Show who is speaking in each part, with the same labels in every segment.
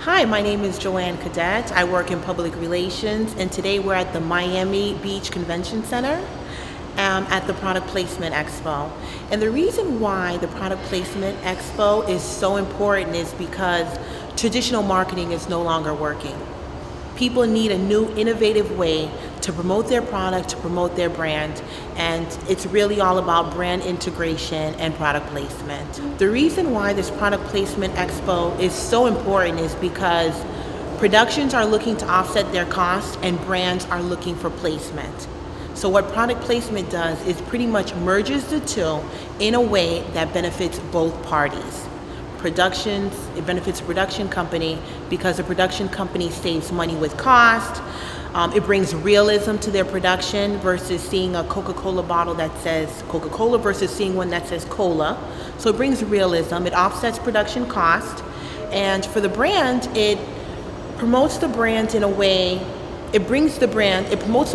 Speaker 1: Hi, my name is Johanne Cadet. I work in public relations, and today we're at the Miami Beach Convention Center at the Product Placement Expo. And the reason why the Product Placement Expo is so important is because traditional marketing is no longer working. People need a new innovative way to promote their product, to promote their brand, and it's really all about brand integration and product placement. The reason why this Product Placement Expo is so important is because productions are looking to offset their costs and brands are looking for placement. So what product placement does is pretty much merges the two in a way that benefits both parties. It benefits the production company because the production company saves money with cost. It brings realism to their production versus seeing a Coca-Cola bottle that says Coca-Cola versus seeing one that says Cola. So it brings realism, it offsets production cost, and for the brand, it promotes the brand in a way, it promotes the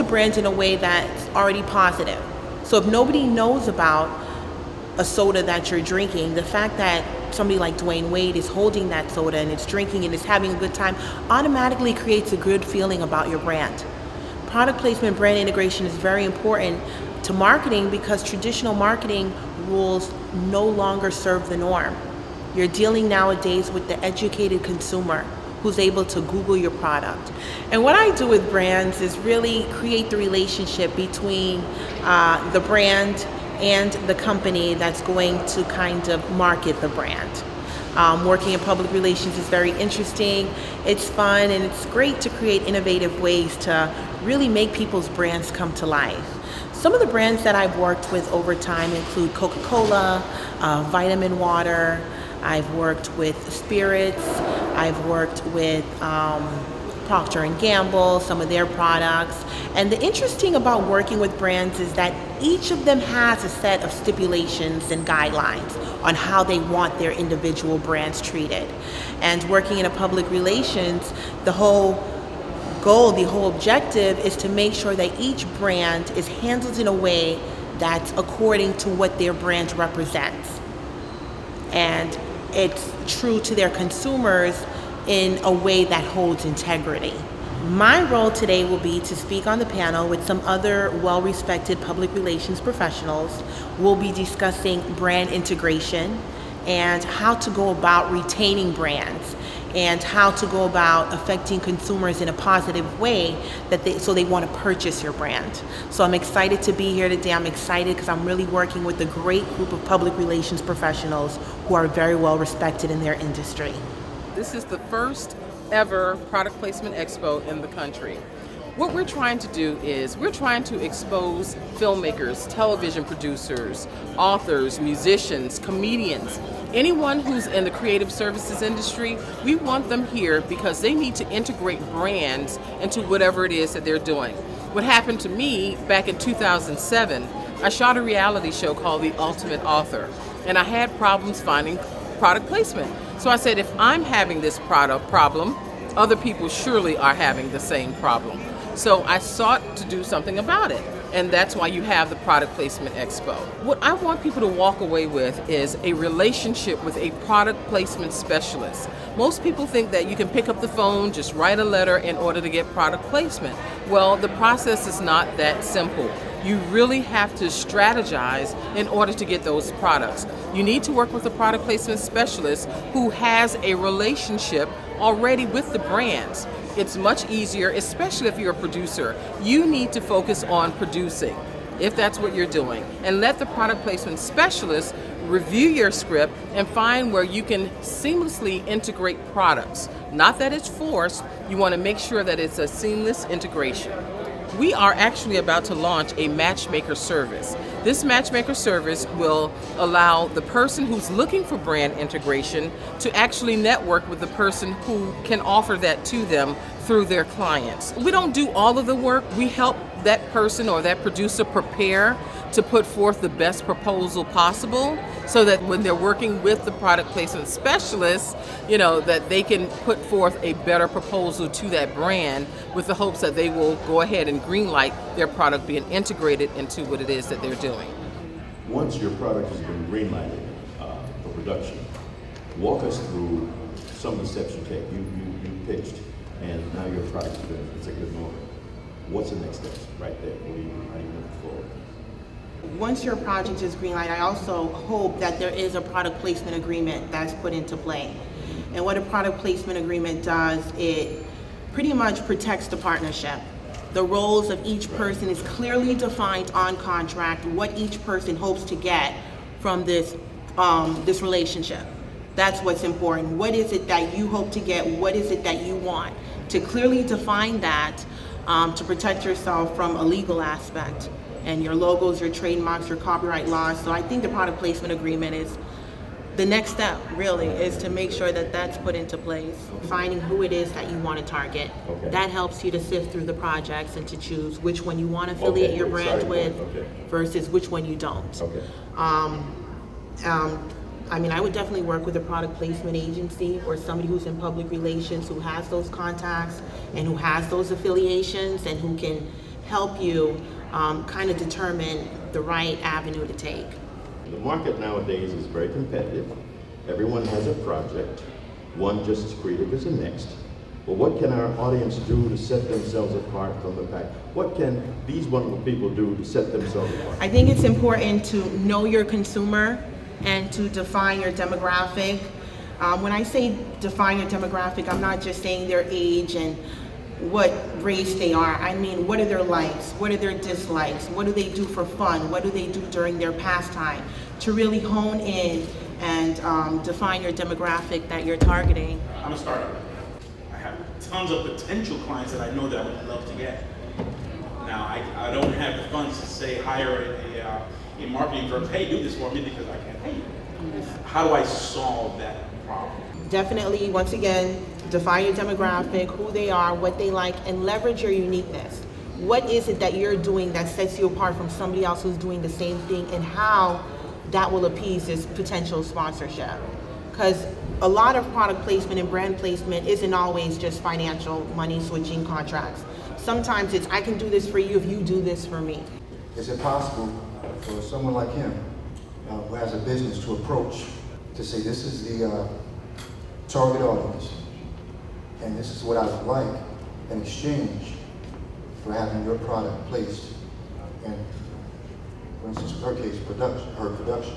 Speaker 1: brand in a way that's already positive. So if nobody knows about a soda that you're drinking, the fact that somebody like Dwayne Wade is holding that soda and it's drinking and is having a good time automatically creates a good feeling about your brand. Product placement, brand integration is very important to marketing because traditional marketing rules no longer serve the norm. You're dealing nowadays with the educated consumer who's able to Google your product. And what I do with brands is really create the relationship between the brand and the company that's going to kind of market the brand. Working in public relations is very interesting, it's fun, and it's great to create innovative ways to really make people's brands come to life. Some of the brands that I've worked with over time include Coca-Cola, Vitamin Water, I've worked with spirits, I've worked with Procter & Gamble, some of their products. And the interesting about working with brands is that each of them has a set of stipulations and guidelines on how they want their individual brands treated. And working in a public relations, the whole goal, the whole objective is to make sure that each brand is handled in a way that's according to what their brand represents. And it's true to their consumers in a way that holds integrity. My role today will be to speak on the panel with some other well-respected public relations professionals. We'll be discussing brand integration and how to go about retaining brands and how to go about affecting consumers in a positive way so they want to purchase your brand. So I'm excited to be here today. I'm excited because I'm really working with a great group of public relations professionals who are very well respected in their industry.
Speaker 2: This is the first ever Product Placement Expo in the country. What we're trying to do is we're trying to expose filmmakers, television producers, authors, musicians, comedians, anyone who's in the creative services industry. We want them here because they need to integrate brands into whatever it is that they're doing. What happened to me back in 2007, I shot a reality show called The Ultimate Author, and I had problems finding product placement. So I said, if I'm having this product problem, other people surely are having the same problem. So I sought to do something about it. And that's why you have the Product Placement Expo. What I want people to walk away with is a relationship with a product placement specialist. Most people think that you can pick up the phone, just write a letter in order to get product placement. Well, the process is not that simple. You really have to strategize in order to get those products. You need to work with a product placement specialist who has a relationship already with the brands. It's much easier, especially if you're a producer. You need to focus on producing, if that's what you're doing, and let the product placement specialist review your script and find where you can seamlessly integrate products. Not that it's forced, you want to make sure that it's a seamless integration. We are actually about to launch a matchmaker service. This matchmaker service will allow the person who's looking for brand integration to actually network with the person who can offer that to them through their clients. We don't do all of the work. We help that person or that producer prepare to put forth the best proposal possible so that when they're working with the product placement specialist, that they can put forth a better proposal to that brand with the hopes that they will go ahead and greenlight their product being integrated into what it is that they're doing.
Speaker 3: Once your product has been greenlighted for production, walk us through some of the steps you take. You pitched, and now your product's finished. It's a good moment. What's the next steps right there? How do you move forward?
Speaker 1: Once your project is greenlight, I also hope that there is a product placement agreement that's put into play. And what a product placement agreement does, it pretty much protects the partnership. The roles of each person is clearly defined on contract, what each person hopes to get from this relationship. That's what's important. What is it that you hope to get? What is it that you want? To clearly define that, to protect yourself from a legal aspect and your logos, your trademarks, your copyright laws. So I think the product placement agreement is the next step, really, is to make sure that that's put into place. Finding who it is that you want to target.
Speaker 3: Okay.
Speaker 1: That helps you to sift through the projects and to choose which one you want to affiliate your brand with versus which one you don't.
Speaker 3: Okay.
Speaker 1: I mean, I would definitely work with a product placement agency or somebody who's in public relations who has those contacts and who has those affiliations and who can help you kind of determine the right avenue to take.
Speaker 3: The market nowadays is very competitive. Everyone has a project, one just as creative as the next. But what can our audience do to set themselves apart from the pack? What can these wonderful people do to set themselves apart?
Speaker 1: I think it's important to know your consumer and to define your demographic. When I say define your demographic, I'm not just saying their age and what race they are. I mean, what are their likes? What are their dislikes? What do they do for fun? What do they do during their pastime? To really hone in and define your demographic that you're targeting.
Speaker 4: I'm a startup. I have tons of potential clients that I know that I would love to get. Now, I don't have the funds to say hire a marketing firm, hey, do this for me because I can't pay you. How do I solve that problem?
Speaker 1: Definitely, once again, define your demographic, who they are, what they like, and leverage your uniqueness. What is it that you're doing that sets you apart from somebody else who's doing the same thing, and how that will appease this potential sponsorship? Because a lot of product placement and brand placement isn't always just financial money switching contracts. Sometimes it's, I can do this for you if you do this for me.
Speaker 5: Is it possible for someone like him, who has a business, to approach, to say, this is the target audience, and this is what I would like in exchange for having your product placed in, for instance, her case, her production?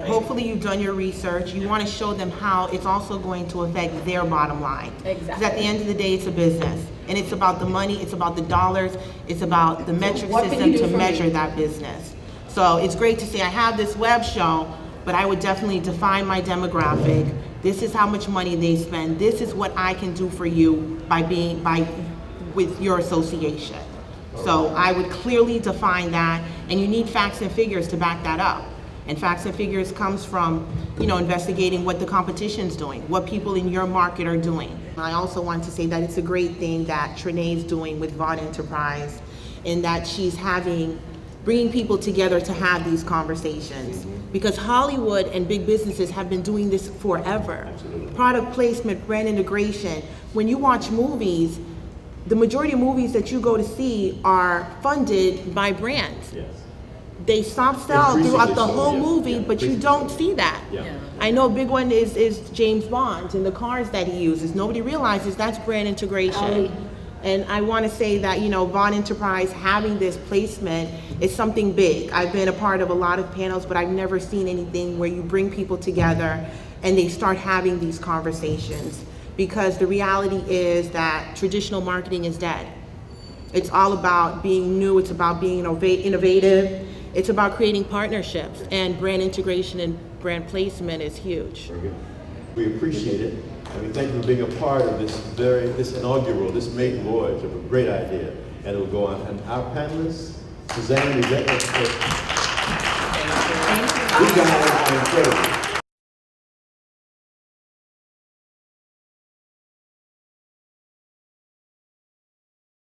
Speaker 1: Hopefully you've done your research. You want to show them how it's also going to affect their bottom line.
Speaker 6: Exactly.
Speaker 1: Because at the end of the day, it's a business. And it's about the money, it's about the dollars, it's about the metric system to measure that business. So it's great to say, I have this web show, but I would definitely define my demographic. This is how much money they spend. This is what I can do for you with your association. So I would clearly define that, and you need facts and figures to back that up. And facts and figures comes from, investigating what the competition's doing, what people in your market are doing. I also want to say that it's a great thing that Trene's doing with Vaught Enterprise, in that she's bringing people together to have these conversations. Because Hollywood and big businesses have been doing this forever. Product placement, brand integration. When you watch movies, the majority of movies that you go to see are funded by brands.
Speaker 3: Yes.
Speaker 1: They soft sell throughout the whole movie, but you don't see that.
Speaker 3: Yeah.
Speaker 1: I know a big one is James Bond and the cars that he uses. Nobody realizes that's brand integration. And I want to say that, Vaught Enterprise having this placement is something big. I've been a part of a lot of panels, but I've never seen anything where you bring people together and they start having these conversations. Because the reality is that traditional marketing is dead. It's all about being new, it's about being innovative, it's about creating partnerships, and brand integration and brand placement is huge.
Speaker 3: Very good. We appreciate it, and we thank you for being a part of this inaugural, this maiden voyage of a great idea, and it will go on. And our panelists, Suzanne, Yvette,
Speaker 1: Thank you.
Speaker 3: we got it on